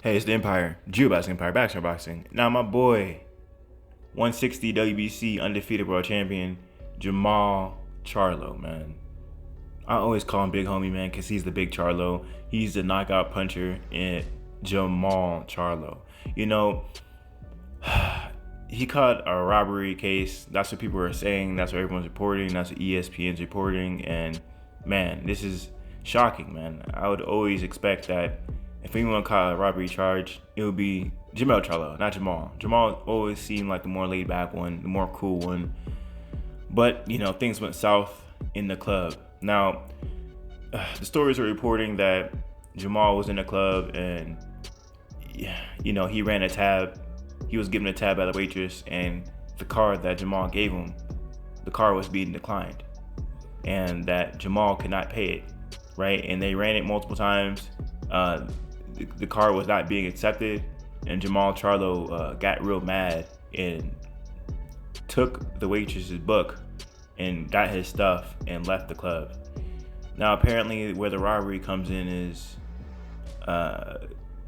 Hey, it's the Empire, Geoboxing Empire, Backstreet Boxing. Now, my boy, 160 WBC undefeated world champion, Jermall Charlo, man. I always call him Big Homie, man, because he's the big Charlo. He's the knockout puncher in Jermall Charlo. You know, he caught a robbery case. That's what people are saying. That's what everyone's reporting. That's what ESPN's reporting. And, man, this is shocking, man. I would always expect that if anyone caught a robbery charge, it would be Jermall Charlo, not Jermall. Jermall always seemed like the more laid back one, the more cool one. But, things went south in the club. Now, the stories are reporting that Jermall was in the club and, he ran a tab. He was given a tab by the waitress, and the card that Jermall gave him, the card was being declined. And that Jermall could not pay it, right? And they ran it multiple times. The card was not being accepted, and Jermall Charlo got real mad and took the waitress's book and got his stuff and left the club. Now, apparently, where the robbery comes in is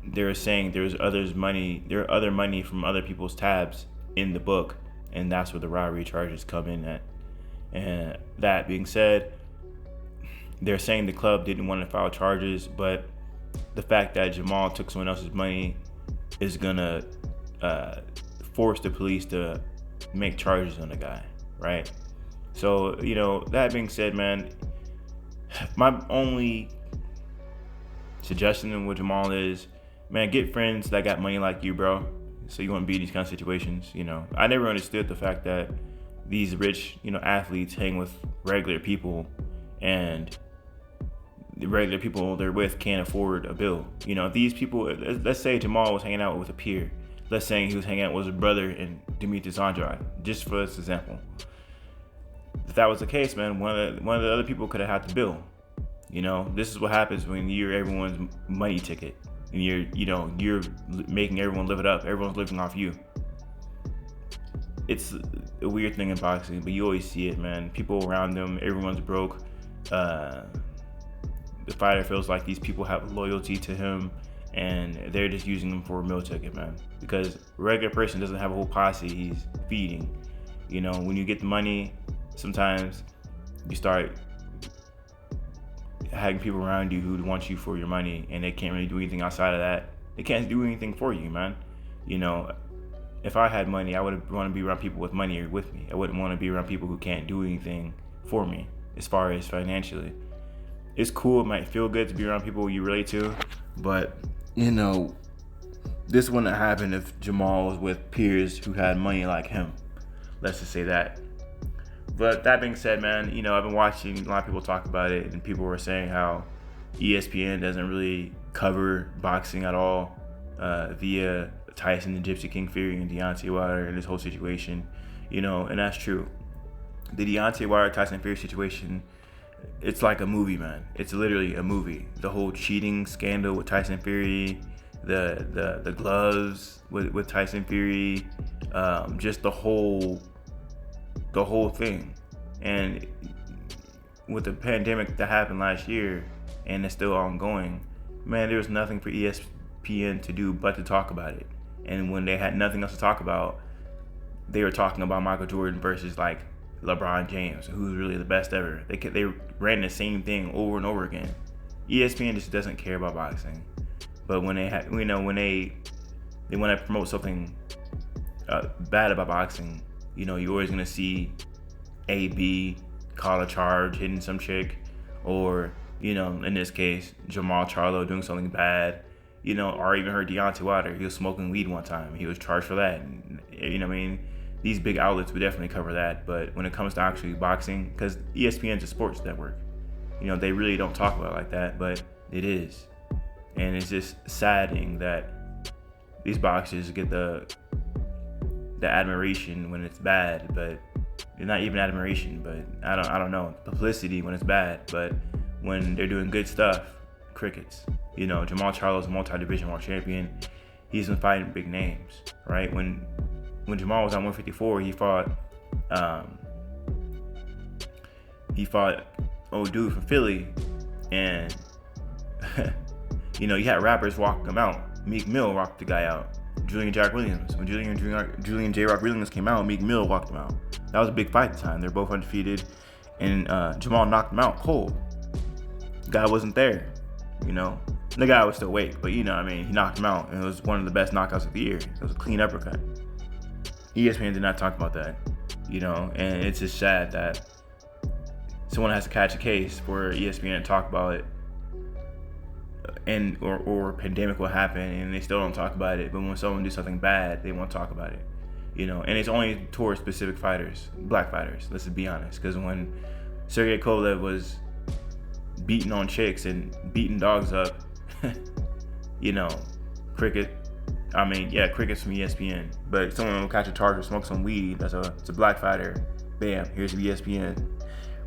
they're saying there are other money from other people's tabs in the book, and that's where the robbery charges come in at. And that being said, they're saying the club didn't want to file charges, but the fact that Jermall took someone else's money is gonna force the police to make charges on the guy, right? So, that being said, man, my only suggestion with Jermall is, man, get friends that got money like you, bro. So you won't be in these kind of situations. I never understood the fact that these rich, athletes hang with regular people, and the regular people they're with can't afford a bill. These people, let's say Jermall was hanging out with a peer. Let's say he was hanging out with his brother and Demetrius Andrade, just for this example. If that was the case, man, one of the other people could have had the bill. This is what happens when you're everyone's money ticket, and you're making everyone live it up. Everyone's living off you. It's a weird thing in boxing, but you always see it, man. People around them, everyone's broke. The fighter feels like these people have loyalty to him, and they're just using him for a meal ticket, man. Because a regular person doesn't have a whole posse he's feeding. When you get the money, sometimes you start having people around you who want you for your money, and they can't really do anything outside of that. They can't do anything for you, man. If I had money, I would want to be around people with money with me. I wouldn't want to be around people who can't do anything for me as far as financially. It's cool, it might feel good to be around people you relate to, but this wouldn't happen if Jermall was with peers who had money like him. Let's just say that. But that being said, man, I've been watching a lot of people talk about it, and people were saying how ESPN doesn't really cover boxing at all via Tyson and Gypsy King Fury and Deontay Wilder and this whole situation, and that's true. The Deontay Wilder Tyson Fury situation, it's like a movie, man. It's literally a movie. The whole cheating scandal with Tyson Fury, the gloves with Tyson Fury, just the whole thing. And with the pandemic that happened last year, and it's still ongoing, man, there was nothing for ESPN to do but to talk about it. And when they had nothing else to talk about, they were talking about Michael Jordan versus like LeBron James, who's really the best ever. They ran the same thing over and over again. ESPN just doesn't care about boxing. But when they want to promote something bad about boxing, you're always gonna see AB caught a charge hitting some chick, or in this case Jermall Charlo doing something bad, or even heard Deontay Wilder, he was smoking weed one time, he was charged for that. And, these big outlets would definitely cover that. But when it comes to actually boxing, because ESPN's a sports network, they really don't talk about it like that, but it is. And it's just saddening that these boxers get the admiration when it's bad, but not even admiration, but I don't know, publicity when it's bad, but when they're doing good stuff, crickets. Jermall Charlo's a multi-division world champion. He's been fighting big names, right? When Jermall was on 154, he fought old dude from Philly, and You know, you had rappers walking him out. Meek Mill rocked the guy out. Julian J. Rock Williams. When Julian J. Rock Williams came out, Meek Mill walked him out. That was a big fight at the time. They're both undefeated, and Jermall knocked him out cold. The guy wasn't there, you know. The guy was still awake, but you know what I mean. He knocked him out, and it was one of the best knockouts of the year. It was a clean uppercut. ESPN did not talk about that, you know, and it's just sad that someone has to catch a case for ESPN to talk about it, and or pandemic will happen and they still don't talk about it. But when someone do something bad, they won't talk about it, you know. And it's only towards specific fighters, black fighters. Let's be honest, because when Sergey Kovalev was beating on chicks and beating dogs up, you know, crickets from ESPN. But someone will catch a charge or smoke some weed. It's a black fighter. Bam, here's ESPN.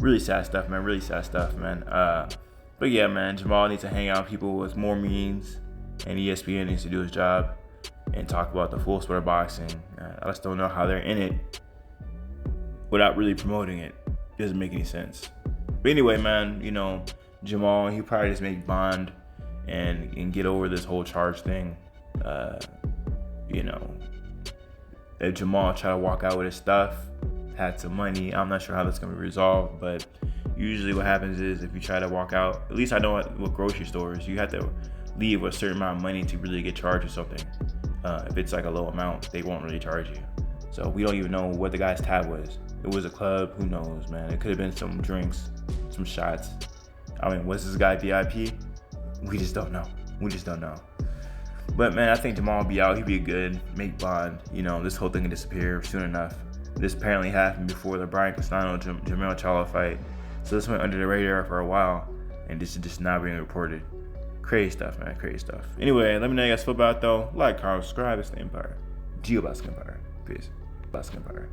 Really sad stuff, man. Really sad stuff, man. But yeah, man, Jermall needs to hang out with people with more means, and ESPN needs to do his job and talk about the full sport of boxing. I just don't know how they're in it without really promoting it. It doesn't make any sense. But anyway, man, you know, Jermall, he probably just make bond and get over this whole charge thing. You know, if Jermall try to walk out with his stuff, had some money, I'm not sure how that's gonna be resolved, but usually what happens is if you try to walk out, at least I know with grocery stores, you have to leave with a certain amount of money to really get charged or something. If it's like a low amount, they won't really charge you. So we don't even know what the guy's tab was. It was a club, who knows, man. It could have been some drinks, some shots. I mean, was this guy VIP? We just don't know. But man, I think Jermall will be out. He'll be good, make bond. You know, this whole thing can disappear soon enough. This apparently happened before the Brian Castano-Jermall Charlo fight. So this went under the radar for a while, and this is just now being reported. Crazy stuff, man, crazy stuff. Anyway, let me know you guys feel about it though. Like, comment, subscribe. It's the Empire. Geo Basket Empire. Peace. Basket Empire.